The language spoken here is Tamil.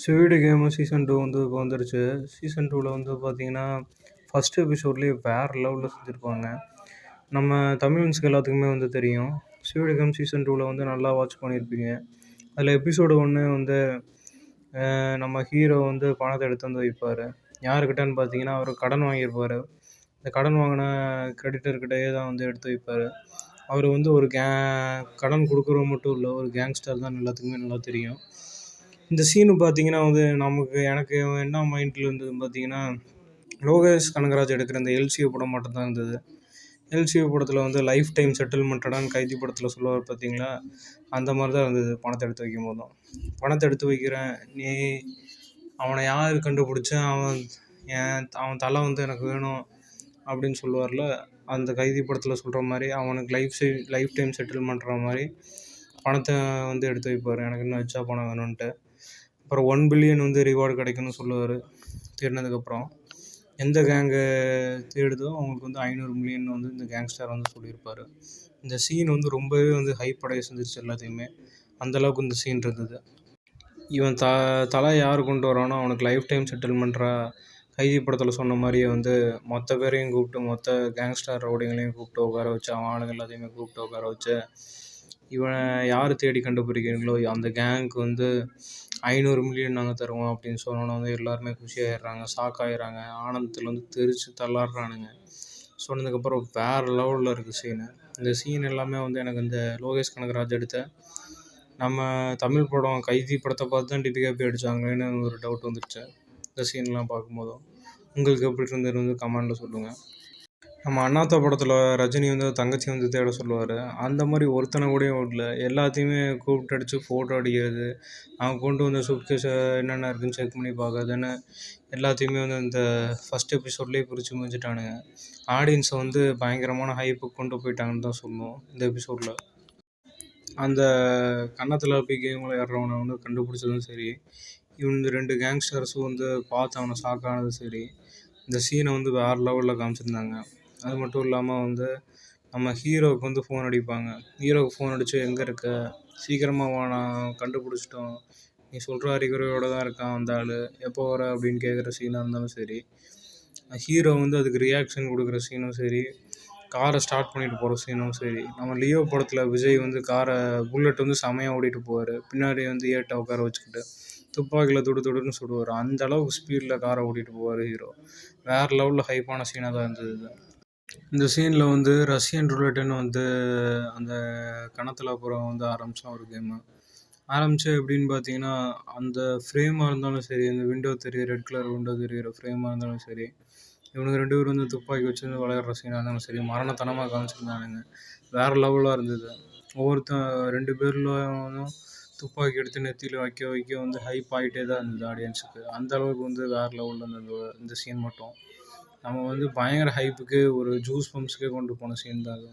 ஸ்குவிட் கேம் சீசன் 2 வந்து இப்போ வந்துருச்சு. சீசன் 2ல வந்து பார்த்தீங்கன்னா, ஃபர்ஸ்ட் எபிசோட்லயே வேற லெவல்ல செஞ்சிருப்பாங்க. நம்ம தமிழியன்ஸ்க்கு எல்லாத்துக்குமே வந்து தெரியும். ஸ்குவிட் கேம் சீசன் 2ல வந்து நல்லா வாட்ச் பண்ணியிருப்பீங்க. அதில எபிசோடு 1 வந்து நம்ம ஹீரோ வந்து பணத்த எடுத்து வந்து வைப்பாரு. யாருக்கிட்டன்னு பார்த்தீங்கன்னா, அவரு கடன் வாங்கியிருப்பாரு. இந்த கடன் வாங்குன கிரெடிட்டர்கிட்டயே தான் வந்து எடுத்து வைப்பாரு. அவரு வந்து ஒரு கடன் குடுக்குறவன் மட்டும் இல்ல, ஒரு கேங்ஸ்டர் தான் எல்லாத்துக்குமே நல்லா தெரியும். இந்த சீனு பார்த்தீங்கன்னா வந்து எனக்கு என்ன மைண்ட்ல இருந்ததுன்னு பார்த்தீங்கன்னா, லோகேஷ் கனகராஜ் எடுக்கிற இந்த எல்சிஓ படம் மட்டும் தான் இருந்தது. எல்சிஓ படத்தில வந்து லைஃப் டைம் செட்டில்மெண்ட்டடான்னு கைதி படத்தில சொல்லுவாரு பார்த்தீங்களா, அந்த மாரி தான் இருந்தது பணத்த எடுத்து வைக்கும்போதும். பணத்த எடுத்து வைக்கிறேன், நீ அவன யாரு கண்டுபிடிச்சா அவன் தல வந்து எனக்கு வேணும் அப்படின்னு சொல்லுவார்ல, அந்த கைதி படத்தில சொல்ற மாரி அவனுக்கு லைஃப் டைம் செட்டில்மெண்ட்ற மாரி பணத்த வந்து எடுத்து வைப்பாரு. எனக்கு இன்னும் எக்ஸ்ட்ரா பணம் வேணுன்ட்டு. அப்புறம் 1 பில்லியன் வந்து ரிவார்டு கிடைக்கும்னு சொல்லுவாரு. தேடுனதுக்கப்புறம். எந்த கேங்கு தேடுதோ அவங்களுக்கு வந்து 500 மில்லியன் வந்து இந்த கேங்ஸ்டர் வந்து சொல்லியிருப்பாரு. இந்த சீன் வந்து ரொம்பவே வந்து ஹைப் அடைய செஞ்சிருச்சு எல்லாத்தையுமே. அந்த அளவுக்கு இந்த சீன் இருந்தது. இவன் தல யார் கொண்டு வரானோ அவனுக்கு லைஃப் டைம் செட்டில்மெண்ட்ரா கைதி படத்தில் சொன்ன மாதிரியே வந்து மொத்த பேரையும் கூப்பிட்டு மொத்த கேங்ஸ்டர் ரவுடிங்களையும் கூப்பிட்டு உட்கார வச்சு அவன் ஆளுங்க எல்லாத்தையுமே கூப்பிட்டு உட்கார வச்சு இவனை யார் தேடி கண்டுபிடிக்கிறீங்களோ அந்த கேங்க்கு வந்து 500 மில்லியன் நாங்கள் தருவோம் அப்படின்னு சொன்னோன்னே வந்து எல்லாருமே குஷியாகிடுறாங்க, ஷாக் ஆகிடுறாங்க, ஆனந்தத்தில் வந்து தெரிச்சு தள்ளாடுறானுங்க. சொன்னதுக்கப்புறம் வேறு லெவலில் இருக்குது சீனு. இந்த சீன் எல்லாமே வந்து எனக்கு இந்த லோகேஷ் கனகராஜ் எடுத்த நம்ம தமிழ் படம் கைதி படத்தை பார்த்து தான் டிபிகேபி அடித்தாங்களேன்னு ஒரு டவுட் வந்துடுச்சு இந்த சீன்லாம் பார்க்கும்போதும். உங்களுக்கு எப்படி இருந்தது கமெண்டில் சொல்லுங்கள். நம்ம அண்ணாத்த படத்தில் ரஜினி வந்து தங்கச்சி வந்து தேட சொல்லுவார். அந்த மாதிரி ஒருத்தனை கூடயும் விடல. எல்லாத்தையுமே கூப்பிட்டு அடித்து ஃபோட்டோ அடிக்கிறது, அவன் கொண்டு வந்த சூட்கேஸை என்னென்ன இருக்குதுன்னு செக் பண்ணி பார்க்கறதுன்னு எல்லாத்தையுமே வந்து இந்த ஃபஸ்ட் எபிசோட்லேயே பிரித்து முடிஞ்சிட்டானுங்க. ஆடியன்ஸை வந்து பயங்கரமான ஹைப்புக்கு கொண்டு போயிட்டாங்கன்னு தான் சொல்லணும் இந்த எபிசோடில். அந்த கன்னத்தில் போய் கேம் விளையாடுறவனை வந்து கண்டுபிடிச்சதும் சரி, இவங்க 2 கேங்ஸ்டர்ஸும் வந்து பார்த்து அவனை ஷாக்கானதும் சரி, இந்த சீனை வந்து வேறு லெவலில் காமிச்சிருந்தாங்க. அது மட்டும் இல்லாமல் வந்து நம்ம ஹீரோவுக்கு வந்து ஃபோன் அடிப்பாங்க. ஹீரோவுக்கு ஃபோன் அடித்து எங்கே இருக்க, சீக்கிரமாக வா, நான் கண்டுபிடிச்சிட்டோம், நீ சொல்கிற அறிகுறியோடு தான் இருக்கான் அந்த ஆள், எப்போ வர அப்படின்னு கேட்குற சீனாக இருந்தாலும் சரி, ஹீரோ வந்து அதுக்கு ரியாக்ஷன் கொடுக்குற சீனும் சரி, காரை ஸ்டார்ட் பண்ணிட்டு போகிற சீனும் சரி. நம்ம லியோ படத்தில் விஜய் வந்து புல்லட் வந்து செமையாக ஓடிட்டு போவார், பின்னாடி வந்து ஏட்டை உட்கார வச்சுக்கிட்டு துப்பாக்கியில் துடுன்னு சுடுவார். அந்த அளவுக்கு ஸ்பீடில் காரை ஓட்டிகிட்டு போவார் ஹீரோ. வேறு லெவலில் ஹைப்பான சீனாக தான் இருந்தது. இந்த சீனில் வந்து ரஷ்யன் ரூலெட்டுன்னு வந்து அந்த கணத்தில் அப்புறம் வந்து ஆரம்பித்தான் ஒரு கேமு. ஆரம்பித்து எப்படின்னு பார்த்தீங்கன்னா, அந்த ஃப்ரேமாக இருந்தாலும் சரி, அந்த விண்டோ தெரியுற ரெட் கலர் விண்டோ தெரியுற ஃப்ரேமாக இருந்தாலும் சரி, இவனுங்க 2 பேரும் வந்து துப்பாக்கி வச்சு விளையாடுற சீனாக இருந்தாலும் சரி, மரணத்தனமாக காமிச்சிருந்தானுங்க. வேறு லெவலாக இருந்தது. 2 பேர்லும் துப்பாக்கி எடுத்து நெத்தியில் வைக்க வந்து ஹைப் ஆகிட்டே தான் இருந்தது ஆடியன்ஸுக்கு. அந்த அளவுக்கு வந்து வேறு லெவலில் இருந்தது இந்த சீன் மட்டும். நம்ம வந்து பயங்கர ஹைப்புக்கு ஒரு ஜூஸ் பம்ப்ஸுக்கே கொண்டு போன சீன் தான் அது.